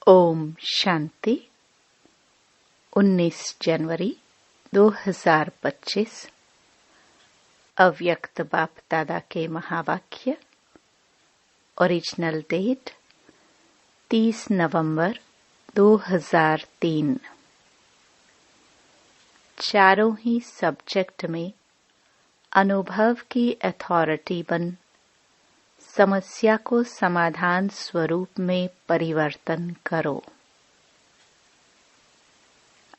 ओम शांति। 19 जनवरी 2025 अव्यक्त बाप दादा के महावाक्य। ओरिजिनल डेट 30 नवंबर 2003। चारों ही सब्जेक्ट में अनुभव की अथॉरिटी बन समस्या को समाधान स्वरूप में परिवर्तन करो।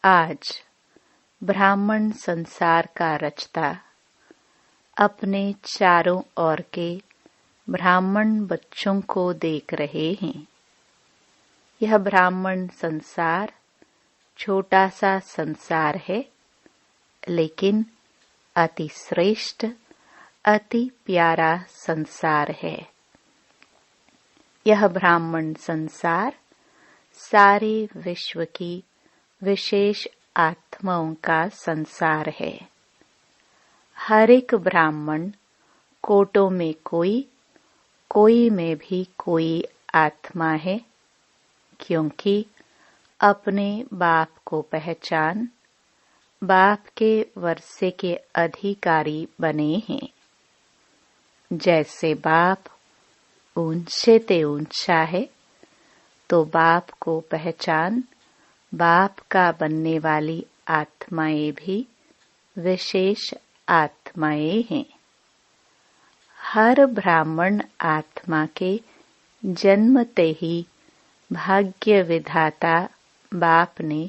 आज ब्राह्मण संसार का रचता अपने चारों ओर के ब्राह्मण बच्चों को देख रहे हैं। यह ब्राह्मण संसार छोटा सा संसार है, लेकिन अति श्रेष्ठ अति प्यारा संसार है। यह ब्राह्मण संसार सारे विश्व की विशेष आत्माओं का संसार है। हर एक ब्राह्मण कोटों में कोई में भी कोई आत्मा है, क्योंकि अपने बाप को पहचान बाप के वर्षे के अधिकारी बने हैं। जैसे बाप ऊंचे ते ऊंचा है, तो बाप को पहचान बाप का बनने वाली आत्माएं भी विशेष आत्माएं हैं। हर ब्राह्मण आत्मा के जन्मते ही भाग्य विधाता बाप ने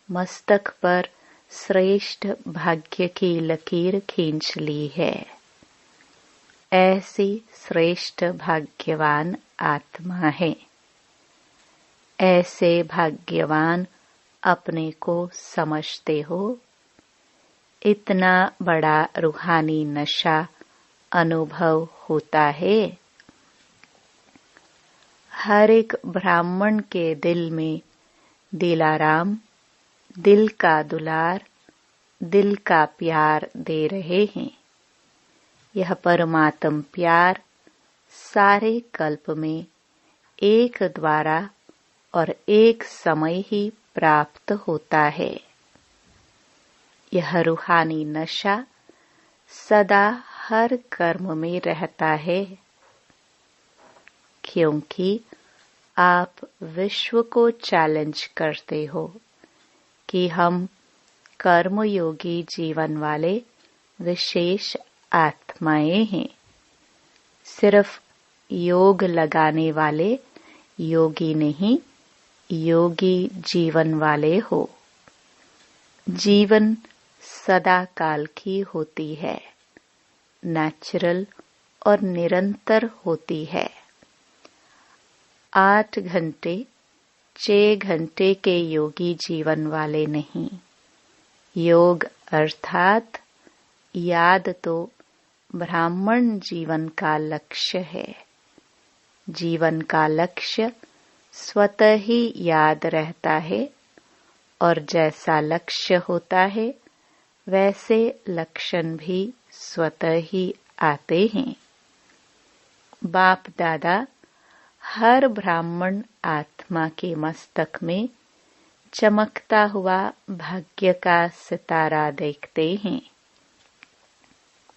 मस्तक पर श्रेष्ठ भाग्य की लकीर खींच ली है। ऐसी श्रेष्ठ भाग्यवान आत्मा है। ऐसे भाग्यवान अपने को समझते हो। इतना बड़ा रूहानी नशा अनुभव होता है। हर एक ब्राह्मण के दिल में दिलाराम, दिल का दुलार, दिल का प्यार दे रहे हैं। यह परमात्म प्यार सारे कल्प में एक द्वारा और एक समय ही प्राप्त होता है। यह रूहानी नशा सदा हर कर्म में रहता है, क्योंकि आप विश्व को चैलेंज करते हो कि हम कर्मयोगी जीवन वाले विशेष आत्माएं हैं। सिर्फ योग लगाने वाले योगी नहीं, योगी जीवन वाले हो। जीवन सदा काल की होती है, नेचुरल और निरंतर होती है। 8 घंटे 6 घंटे के योगी जीवन वाले नहीं। योग अर्थात याद तो ब्राह्मण जीवन का लक्ष्य है। जीवन का लक्ष्य स्वतः ही याद रहता है, और जैसा लक्ष्य होता है वैसे लक्षण भी स्वतः ही आते हैं। बाप दादा हर ब्राह्मण आत्मा के मस्तक में चमकता हुआ भाग्य का सितारा देखते हैं।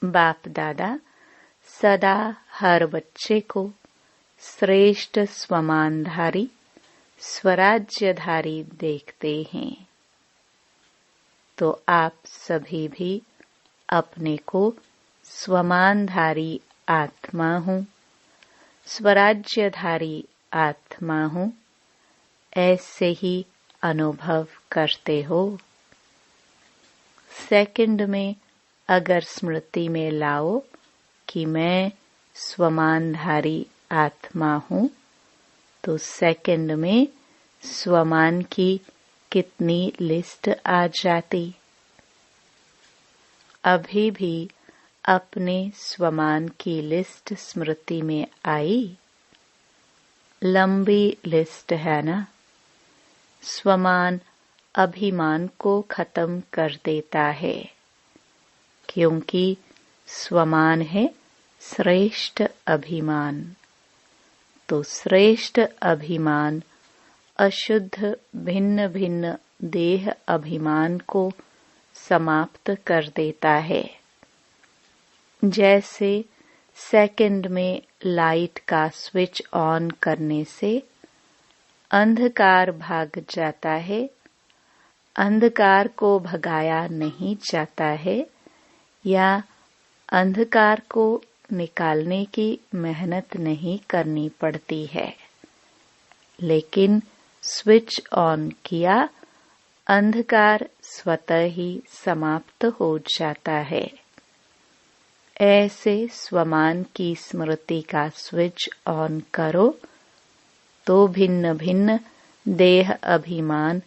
बाप दादा सदा हर बच्चे को श्रेष्ठ स्वमानधारी स्वराज्यधारी देखते हैं। तो आप सभी भी अपने को स्वमानधारी आत्मा हूँ, स्वराज्यधारी आत्मा हूँ, ऐसे ही अनुभव करते हो। सेकंड में अगर स्मृति में लाओ कि मैं स्वमानधारी आत्मा हूँ, तो सेकंड में स्वमान की कितनी लिस्ट आ जाती। अभी भी अपने स्वमान की लिस्ट स्मृति में आई। लंबी लिस्ट है ना। स्वमान अभिमान को खत्म कर देता है, क्योंकि स्वमान है श्रेष्ठ अभिमान। तो श्रेष्ठ अभिमान अशुद्ध भिन्न भिन्न देह अभिमान को समाप्त कर देता है। जैसे सेकंड में लाइट का स्विच ऑन करने से अंधकार भाग जाता है, अंधकार को भगाया नहीं जाता है या अंधकार को निकालने की मेहनत नहीं करनी पड़ती है, लेकिन स्विच ऑन किया, अंधकार स्वतः ही समाप्त हो जाता है। ऐसे स्वमान की स्मृति का स्विच ऑन करो तो भिन्न भिन्न देह अभिमान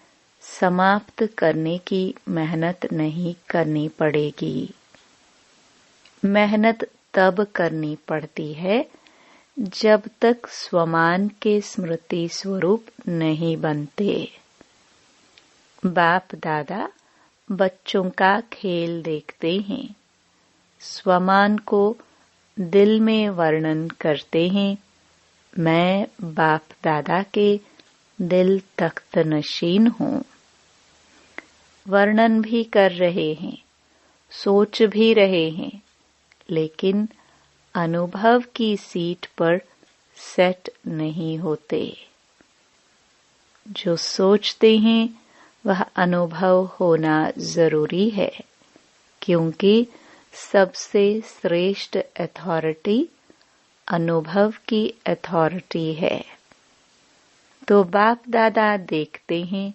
समाप्त करने की मेहनत नहीं करनी पड़ेगी। मेहनत तब करनी पड़ती है जब तक स्वमान के स्मृति स्वरूप नहीं बनते। बाप दादा बच्चों का खेल देखते हैं, स्वमान को दिल में वर्णन करते हैं, मैं बाप दादा के दिल तख्त नशीन हूँ। वर्णन भी कर रहे हैं, सोच भी रहे हैं, लेकिन अनुभव की सीट पर सेट नहीं होते। जो सोचते हैं वह अनुभव होना जरूरी है, क्योंकि सबसे श्रेष्ठ अथॉरिटी अनुभव की अथॉरिटी है। तो बाप दादा देखते हैं,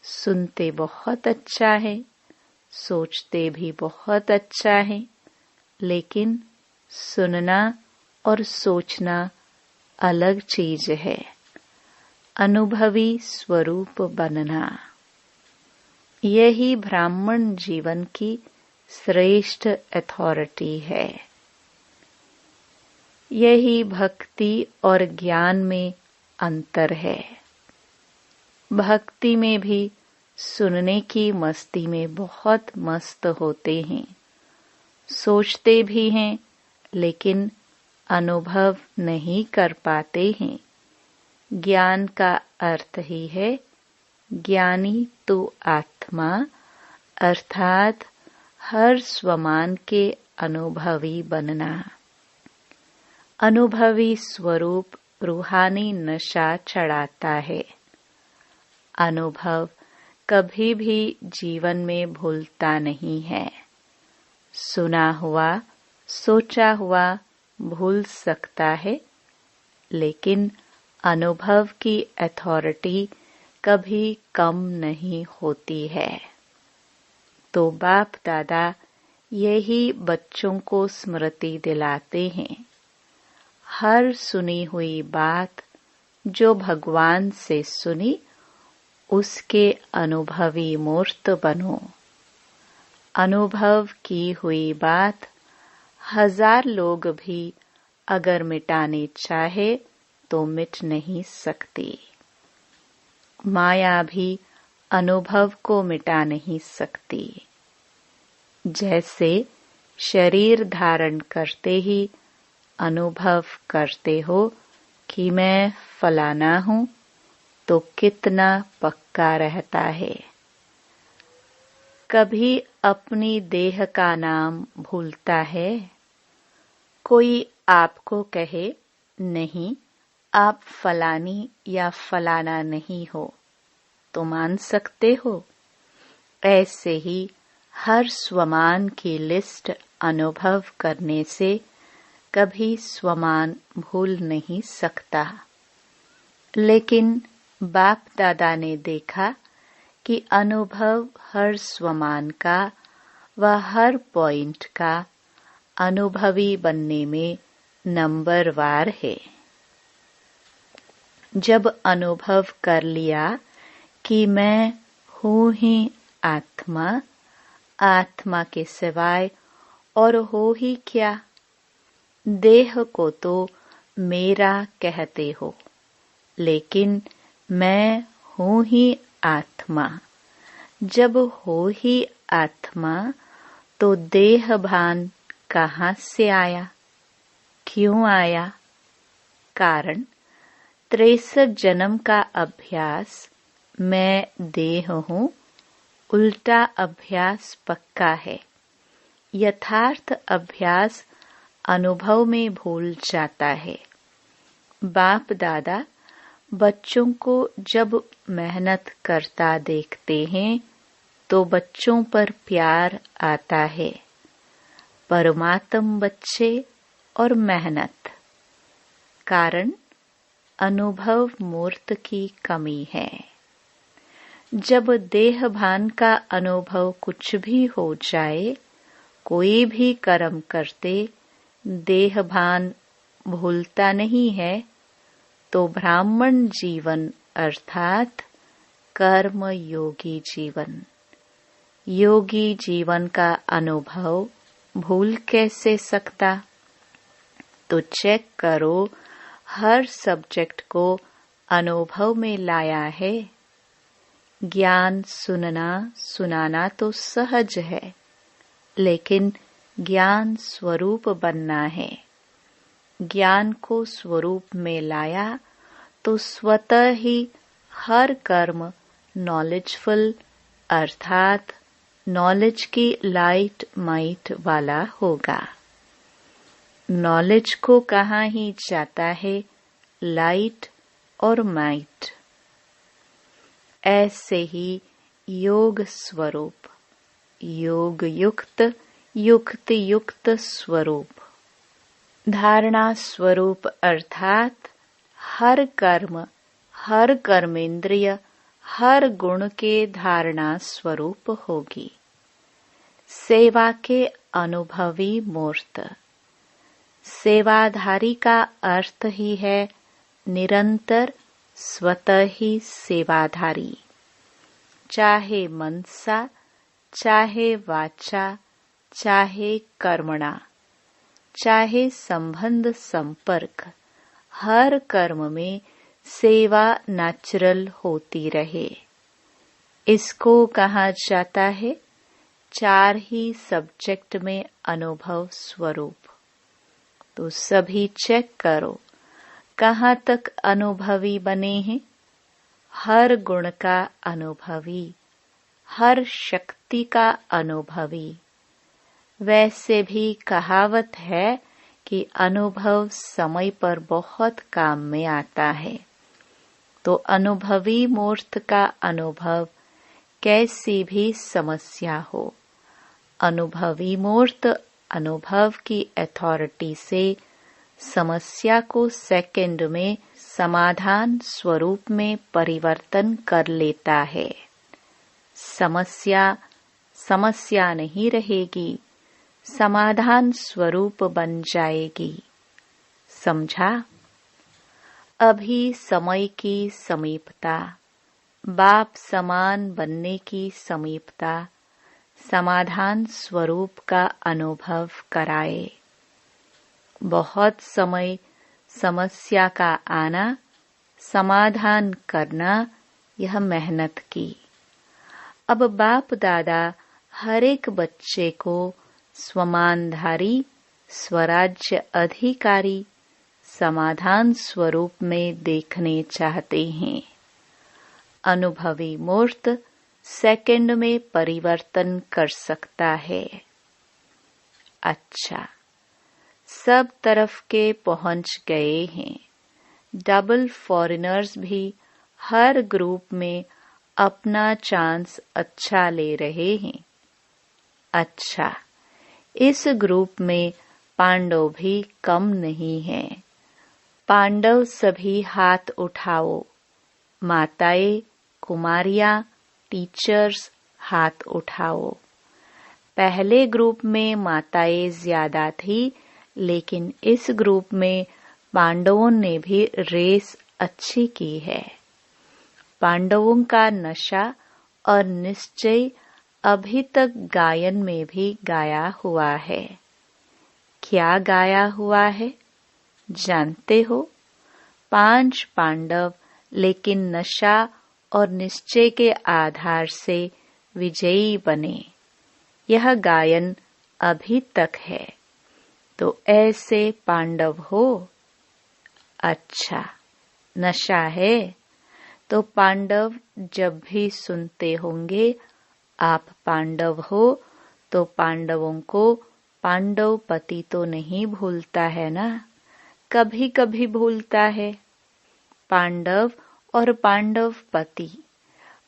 सुनते बहुत अच्छा है, सोचते भी बहुत अच्छा है, लेकिन सुनना और सोचना अलग चीज है। अनुभवी स्वरूप बनना, यही ब्राह्मण जीवन की श्रेष्ठ अथॉरिटी है। यही भक्ति और ज्ञान में अंतर है। भक्ति में भी सुनने की मस्ती में बहुत मस्त होते हैं, सोचते भी हैं, लेकिन अनुभव नहीं कर पाते हैं। ज्ञान का अर्थ ही है ज्ञानी तो आत्मा, अर्थात हर स्वमान के अनुभवी बनना। अनुभवी स्वरूप रूहानी नशा चढ़ाता है। अनुभव कभी भी जीवन में भूलता नहीं है। सुना हुआ, सोचा हुआ भूल सकता है, लेकिन अनुभव की अथॉरिटी कभी कम नहीं होती है। तो बाप दादा यही बच्चों को स्मृति दिलाते हैं। हर सुनी हुई बात जो भगवान से सुनी, उसके अनुभवी मूर्त बनो। अनुभव की हुई बात 1000 लोग भी अगर मिटाने चाहे तो मिट नहीं सकती। माया भी अनुभव को मिटा नहीं सकती। जैसे शरीर धारण करते ही अनुभव करते हो कि मैं फलाना हूँ, तो कितना पक्का रहता है। कभी अपनी देह का नाम भूलता है? कोई आपको कहे, नहीं आप फलानी या फलाना नहीं हो, तो मान सकते हो? ऐसे ही हर स्वमान की लिस्ट अनुभव करने से कभी स्वमान भूल नहीं सकता। लेकिन बाप दादा ने देखा कि अनुभव हर स्वमान का व हर पॉइंट का अनुभवी बनने में नंबरवार है। जब अनुभव कर लिया कि मैं हूँ ही आत्मा, आत्मा के सिवाय और हो ही क्या, देह को तो मेरा कहते हो, लेकिन मैं हूँ ही आत्मा। जब हो ही आत्मा तो देह भान कहाँ से आया, क्यों आया? कारण 63 जन्म का अभ्यास मैं देह हूँ, उल्टा अभ्यास पक्का है। यथार्थ अभ्यास अनुभव में भूल जाता है। बाप दादा बच्चों को जब मेहनत करता देखते हैं तो बच्चों पर प्यार आता है। परमात्म बच्चे और मेहनत, कारण अनुभव मूर्त की कमी है। जब देह भान का अनुभव कुछ भी हो जाए, कोई भी कर्म करते देह भान भूलता नहीं है, तो ब्राह्मण जीवन अर्थात कर्म योगी जीवन, योगी जीवन का अनुभव भूल कैसे सकता? तो चेक करो, हर सब्जेक्ट को अनुभव में लाया है। ज्ञान सुनना सुनाना तो सहज है, लेकिन ज्ञान स्वरूप बनना है। ज्ञान को स्वरूप में लाया तो स्वतः ही हर कर्म नॉलेजफुल अर्थात नॉलेज की लाइट माइट वाला होगा। नॉलेज को कहाँ ही जाता है लाइट और माइट। ऐसे ही योग स्वरूप, योग युक्त, युक्त युक्त स्वरूप, धारणा स्वरूप अर्थात हर कर्म, हर कर्मेंद्रिय, हर गुण के धारणा स्वरूप होगी। सेवा के अनुभवी मूर्त। सेवाधारी का अर्थ ही है निरंतर स्वतः ही सेवाधारी, चाहे मनसा, चाहे वाचा, चाहे कर्मणा, चाहे संबंध संपर्क, हर कर्म में सेवा नेचुरल होती रहे। इसको कहा जाता है 4 ही सब्जेक्ट में अनुभव स्वरूप। तो सभी चेक करो कहाँ तक अनुभवी बने हैं। हर गुण का अनुभवी, हर शक्ति का अनुभवी। वैसे भी कहावत है कि अनुभव समय पर बहुत काम में आता है। तो अनुभवी मूर्त का अनुभव कैसी भी समस्या हो, अनुभवी मूर्त अनुभव की अथॉरिटी से समस्या को सेकंड में समाधान स्वरूप में परिवर्तन कर लेता है। समस्या समस्या नहीं रहेगी, समाधान स्वरूप बन जाएगी। समझा? अभी समय की समीपता, बाप समान बनने की समीपता समाधान स्वरूप का अनुभव कराए। बहुत समय समस्या का आना, समाधान करना, यह मेहनत की। अब बाप दादा हर एक बच्चे को स्वमानधारी, स्वराज्य अधिकारी, समाधान स्वरूप में देखने चाहते हैं। अनुभवी मूर्त सेकंड में परिवर्तन कर सकता है। अच्छा, सब तरफ के पहुंच गए हैं। डबल फॉरेनर्स भी हर ग्रुप में अपना चांस अच्छा ले रहे हैं। अच्छा, इस ग्रुप में पांडव भी कम नहीं हैं। पांडव सभी हाथ उठाओ। माताएं, कुमारियां, टीचर्स हाथ उठाओ। पहले ग्रुप में माताएं ज्यादा थी, लेकिन इस ग्रुप में पांडवों ने भी रेस अच्छी की है। पांडवों का नशा और निश्चय अभी तक गायन में भी गाया हुआ है। क्या गाया हुआ है जानते हो? 5 पांडव, लेकिन नशा और निश्चय के आधार से विजयी बने। यह गायन अभी तक है। तो ऐसे पांडव हो। अच्छा, नशा है, तो पांडव जब भी सुनते होंगे आप पांडव हो, तो पांडवों को पांडव पति तो नहीं भूलता है ना, कभी कभी भूलता है। पांडव और पांडव पति,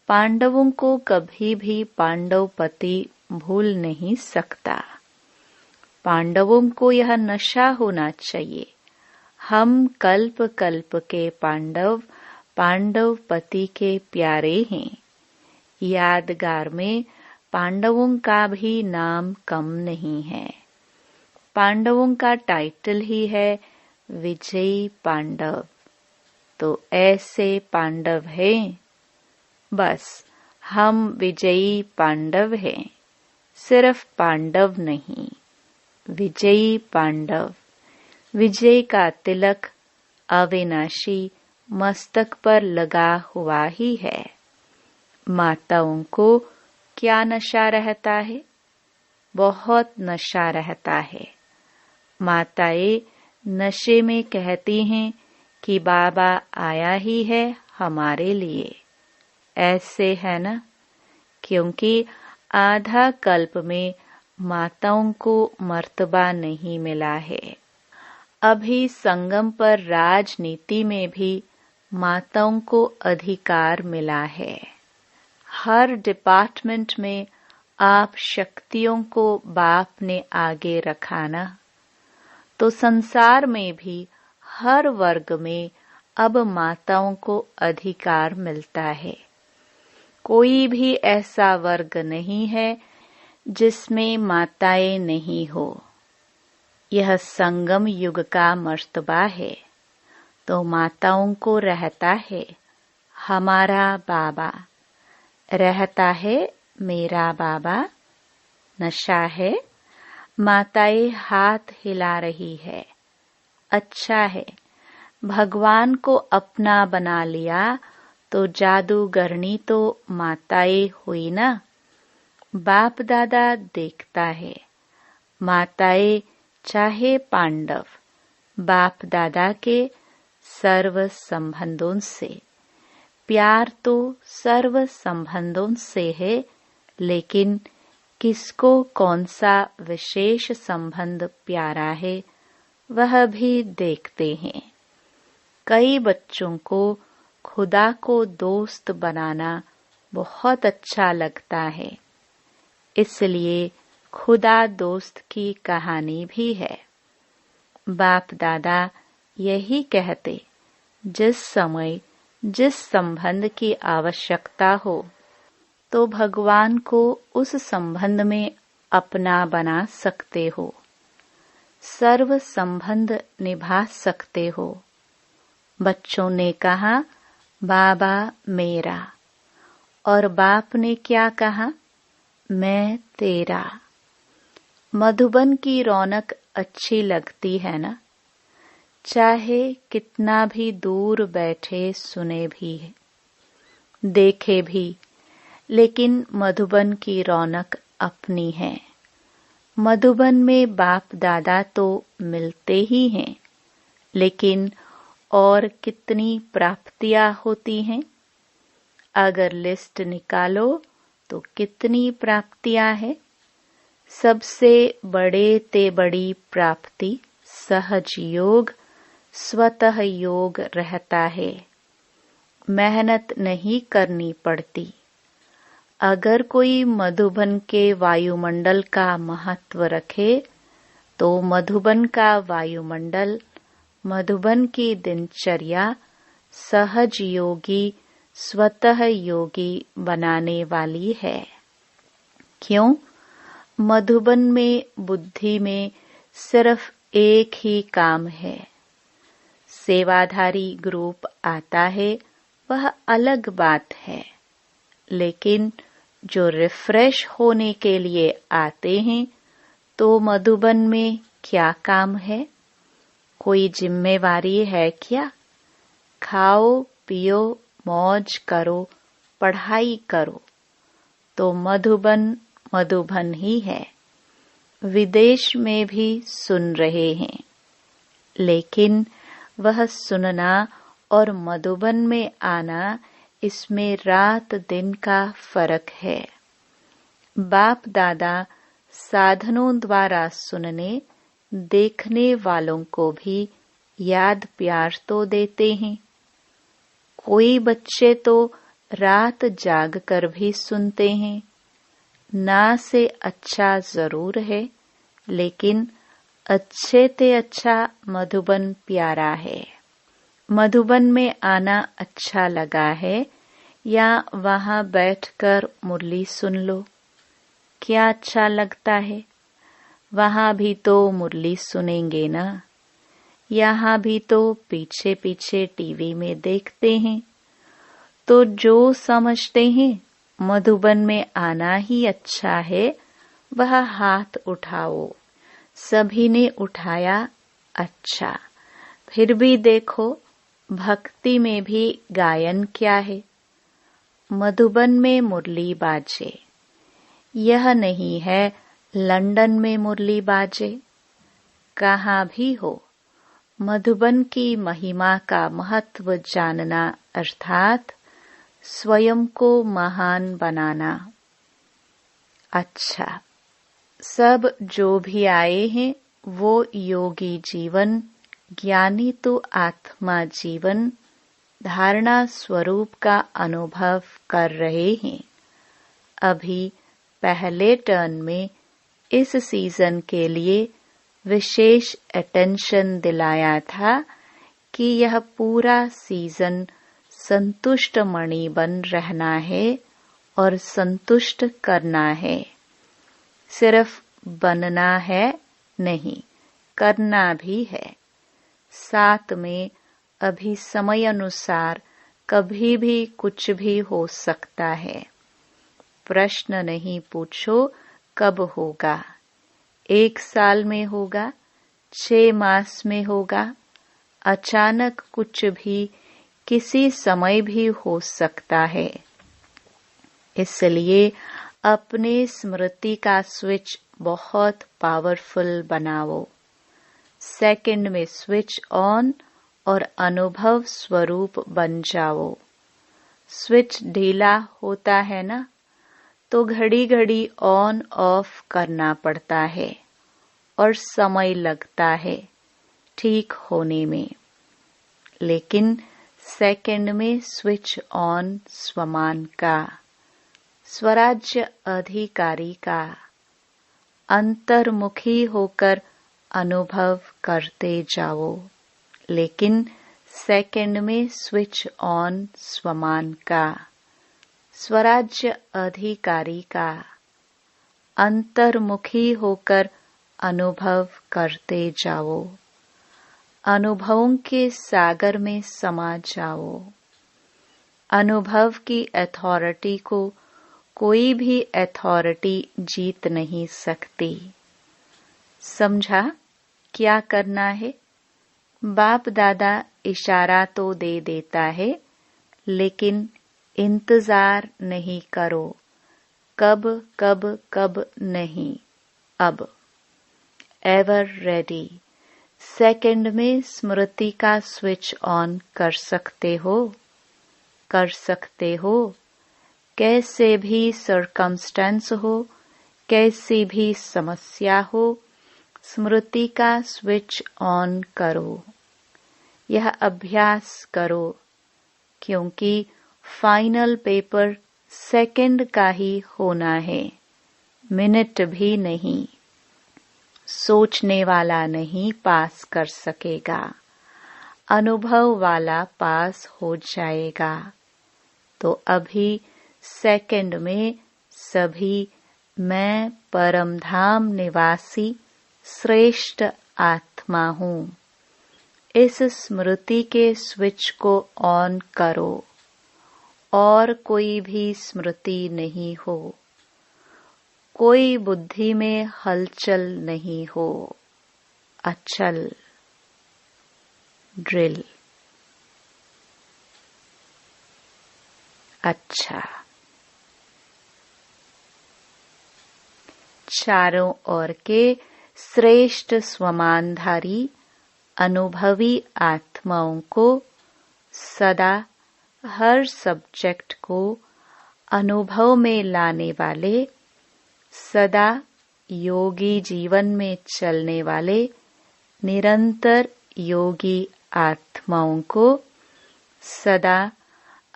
पांडवों को कभी भी पांडव पति भूल नहीं सकता। पांडवों को यह नशा होना चाहिए, हम कल्प कल्प के पांडव, पांडव पति के प्यारे हैं। यादगार में पांडवों का भी नाम कम नहीं है। पांडवों का टाइटल ही है विजयी पांडव। तो ऐसे पांडव हैं, बस हम विजयी पांडव हैं, सिर्फ पांडव नहीं, विजयी पांडव। विजय का तिलक अविनाशी मस्तक पर लगा हुआ ही है। माताओं को क्या नशा रहता है? बहुत नशा रहता है। माताएं नशे में कहती हैं कि बाबा आया ही है हमारे लिए। ऐसे है ना, क्योंकि आधा कल्प में माताओं को मर्तबा नहीं मिला है। अभी संगम पर राजनीति में भी माताओं को अधिकार मिला है। हर डिपार्टमेंट में आप शक्तियों को बाप ने आगे रखा ना, तो संसार में भी हर वर्ग में अब माताओं को अधिकार मिलता है। कोई भी ऐसा वर्ग नहीं है जिसमें माताएं नहीं हो। यह संगम युग का मर्तबा है, तो माताओं को रहता है हमारा बाबा, रहता है मेरा बाबा। नशा है, माताएं हाथ हिला रही है। अच्छा है, भगवान को अपना बना लिया तो जादूगरनी तो माताएं हुई ना। बाप दादा देखता है, माताएं चाहे पांडव, बाप दादा के सर्व संबंधों से। प्यार तो सर्व संबंधों से है, लेकिन किसको कौन सा विशेष संबंध प्यारा है वह भी देखते हैं। कई बच्चों को खुदा को दोस्त बनाना बहुत अच्छा लगता है, इसलिए खुदा दोस्त की कहानी भी है। बाप दादा यही कहते, जिस समय जिस संबंध की आवश्यकता हो तो भगवान को उस संबंध में अपना बना सकते हो, सर्व संबंध निभा सकते हो। बच्चों ने कहा बाबा मेरा, और बाप ने क्या कहा, मैं तेरा। मधुबन की रौनक अच्छी लगती है ना, चाहे कितना भी दूर बैठे सुने भी देखे भी, लेकिन मधुबन की रौनक अपनी है। मधुबन में बाप दादा तो मिलते ही हैं, लेकिन और कितनी प्राप्तियां होती हैं। अगर लिस्ट निकालो तो कितनी प्राप्तियां हैं। सबसे बड़े ते बड़ी प्राप्ति सहज योग, स्वतः योग रहता है। मेहनत नहीं करनी पड़ती। अगर कोई मधुबन के वायुमंडल का महत्व रखे तो मधुबन का वायुमंडल, मधुबन की दिनचर्या सहज योगी, स्वतः योगी बनाने वाली है। क्यों? मधुबन में बुद्धि में सिर्फ एक ही काम है। सेवाधारी ग्रुप आता है वह अलग बात है, लेकिन जो रिफ्रेश होने के लिए आते हैं तो मधुबन में क्या काम है? कोई जिम्मेवारी है क्या? खाओ पियो मौज करो, पढ़ाई करो, तो मधुबन मधुबन ही है। विदेश में भी सुन रहे हैं, लेकिन वह सुनना और मधुबन में आना, इसमें रात दिन का फर्क है। बाप दादा साधनों द्वारा सुनने देखने वालों को भी याद प्यार तो देते हैं। कोई बच्चे तो रात जाग कर भी सुनते हैं। ना से अच्छा जरूर है, लेकिन अच्छे ते अच्छा मधुबन प्यारा है। मधुबन में आना अच्छा लगा है या वहां बैठकर मुरली सुन लो? क्या अच्छा लगता है? वहां भी तो मुरली सुनेंगे ना। यहाँ भी तो पीछे पीछे टीवी में देखते हैं। तो जो समझते हैं मधुबन में आना ही अच्छा है, वह हाथ उठाओ। सभी ने उठाया। अच्छा, फिर भी देखो, भक्ति में भी गायन क्या है? मधुबन में मुरली बाजे। यह नहीं है लंदन में मुरली बाजे। कहाँ भी हो, मधुबन की महिमा का महत्व जानना अर्थात स्वयं को महान बनाना। अच्छा, सब जो भी आए हैं वो योगी जीवन, ज्ञानी तो आत्मा जीवन, धारणा स्वरूप का अनुभव कर रहे हैं। अभी पहले टर्न में इस सीजन के लिए विशेष अटेंशन दिलाया था कि यह पूरा सीजन संतुष्ट मणि बन रहना है और संतुष्ट करना है। सिर्फ बनना है नहीं, करना भी है। साथ में अभी समय अनुसार कभी भी कुछ भी हो सकता है। प्रश्न नहीं पूछो कब होगा। 1 साल में होगा, 6 मास में होगा, अचानक कुछ भी किसी समय भी हो सकता है। इसलिए अपने स्मृति का स्विच बहुत पावरफुल बनाओ। सेकंड में स्विच ऑन और अनुभव स्वरूप बन जाओ। स्विच ढीला होता है ना, तो घड़ी घड़ी ऑन ऑफ करना पड़ता है और समय लगता है ठीक होने में। लेकिन सेकंड में स्विच ऑन स्वमान का, स्वराज्य अधिकारी का, अंतर्मुखी होकर अनुभव करते जाओ। लेकिन सेकंड में स्विच ऑन स्वमान का, स्वराज्य अधिकारी का, अंतर्मुखी होकर अनुभव करते जाओ। अनुभवों के सागर में समा जाओ। अनुभव की अथॉरिटी को कोई भी अथॉरिटी जीत नहीं सकती। समझा क्या करना है? बाप दादा इशारा तो दे देता है, लेकिन इंतजार नहीं करो। कब कब कब नहीं, अब। Ever ready. सेकंड में स्मृति का स्विच ऑन कर सकते हो? कर सकते हो। कैसे भी सर्कमस्टेंस हो, कैसी भी समस्या हो, स्मृति का स्विच ऑन करो। यह अभ्यास करो, क्योंकि फाइनल पेपर सेकंड का ही होना है, मिनट भी नहीं। सोचने वाला नहीं पास कर सकेगा, अनुभव वाला पास हो जाएगा। तो अभी सेकंड में सभी मैं परमधाम निवासी श्रेष्ठ आत्मा हूँ। इस स्मृति के स्विच को ऑन करो और कोई भी स्मृति नहीं हो, कोई बुद्धि में हलचल नहीं हो। अचल ड्रिल। अच्छा, चारों ओर के श्रेष्ठ स्वमानधारी अनुभवी आत्माओं को सदा हर सब्जेक्ट को अनुभव में लाने वाले, सदा योगी जीवन में चलने वाले निरंतर योगी आत्माओं को सदा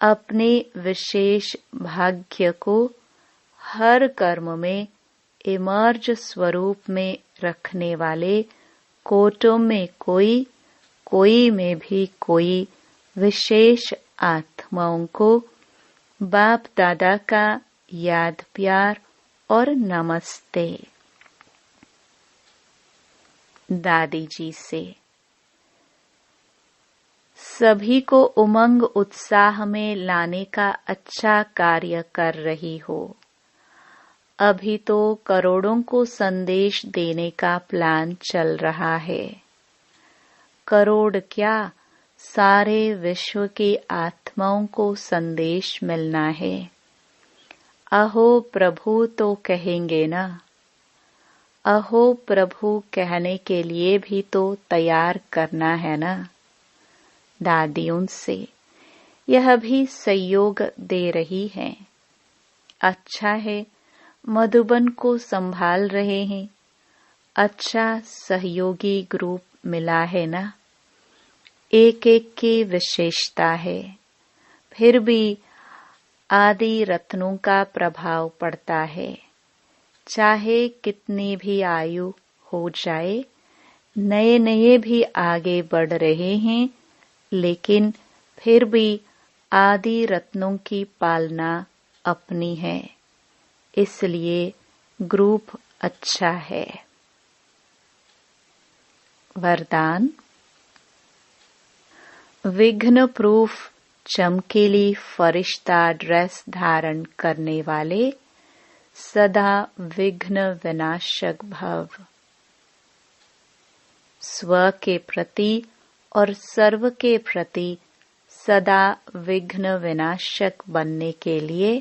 अपने विशेष भाग्य को हर कर्म में इमर्ज स्वरूप में रखने वाले कोटों में कोई, कोई में भी कोई विशेष आत्माओं को बाप दादा का याद प्यार और नमस्ते। दादी जी से सभी को उमंग उत्साह में लाने का अच्छा कार्य कर रही हो। अभी तो करोड़ों को संदेश देने का प्लान चल रहा है। करोड़ क्या, सारे विश्व की आत्माओं को संदेश मिलना है। अहो प्रभु तो कहेंगे ना। अहो प्रभु कहने के लिए भी तो तैयार करना है ना। दादियों से यह भी सहयोग दे रही हैं। अच्छा है, मधुबन को संभाल रहे हैं। अच्छा सहयोगी ग्रुप मिला है ना। एक एक की विशेषता है, फिर भी आदि रत्नों का प्रभाव पड़ता है। चाहे कितनी भी आयु हो जाए, नए नए भी आगे बढ़ रहे हैं, लेकिन फिर भी आदि रत्नों की पालना अपनी है। इसलिए ग्रुप अच्छा है। वरदान। विघ्न प्रूफ चमकीली फरिश्ता ड्रेस धारण करने वाले सदा विघ्न विनाशक भव। स्व के प्रति और सर्व के प्रति सदा विघ्न विनाशक बनने के लिए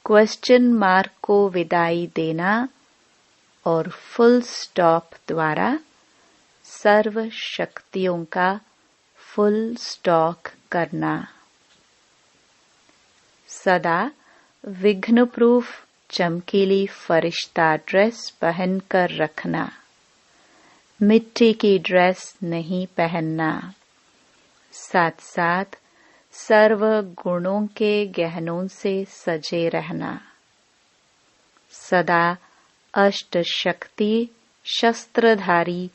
क्वेश्चन मार्क को विदाई देना और फुल स्टॉप द्वारा सर्व शक्तियों का फुल स्टॉक करना। सदा विघ्न प्रूफ चमकीली फरिश्ता ड्रेस पहनकर रखना। मिट्टी की ड्रेस नहीं पहनना। साथ साथ सर्व गुणों के गहनों से सजे रहना। सदा अष्ट शक्ति शस्त्रधारी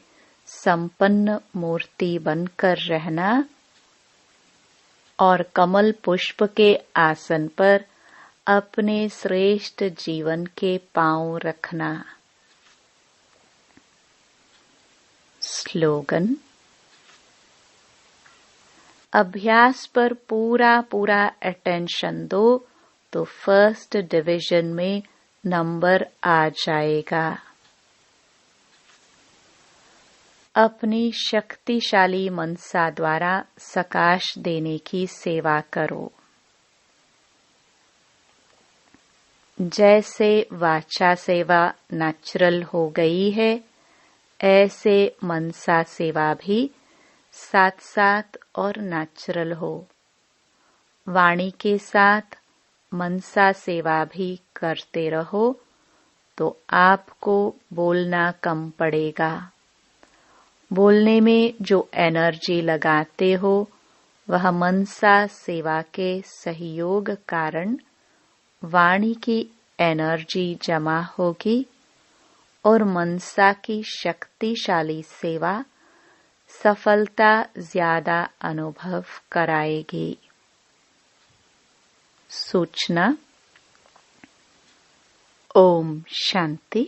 संपन्न मूर्ति बनकर रहना और कमल पुष्प के आसन पर अपने श्रेष्ठ जीवन के पांव रखना। स्लोगन। अभ्यास पर पूरा पूरा अटेंशन दो तो फर्स्ट डिवीजन में नंबर आ जाएगा। अपनी शक्तिशाली मनसा द्वारा सकाश देने की सेवा करो। जैसे वाचा सेवा नेचुरल हो गई है, ऐसे मनसा सेवा भी साथ साथ और नेचुरल हो। वाणी के साथ मनसा सेवा भी करते रहो तो आपको बोलना कम पड़ेगा। बोलने में जो एनर्जी लगाते हो वह मनसा सेवा के सहयोग कारण वाणी की एनर्जी जमा होगी और मनसा की शक्तिशाली सेवा सफलता ज्यादा अनुभव कराएगी। सूचना। ओम शांति।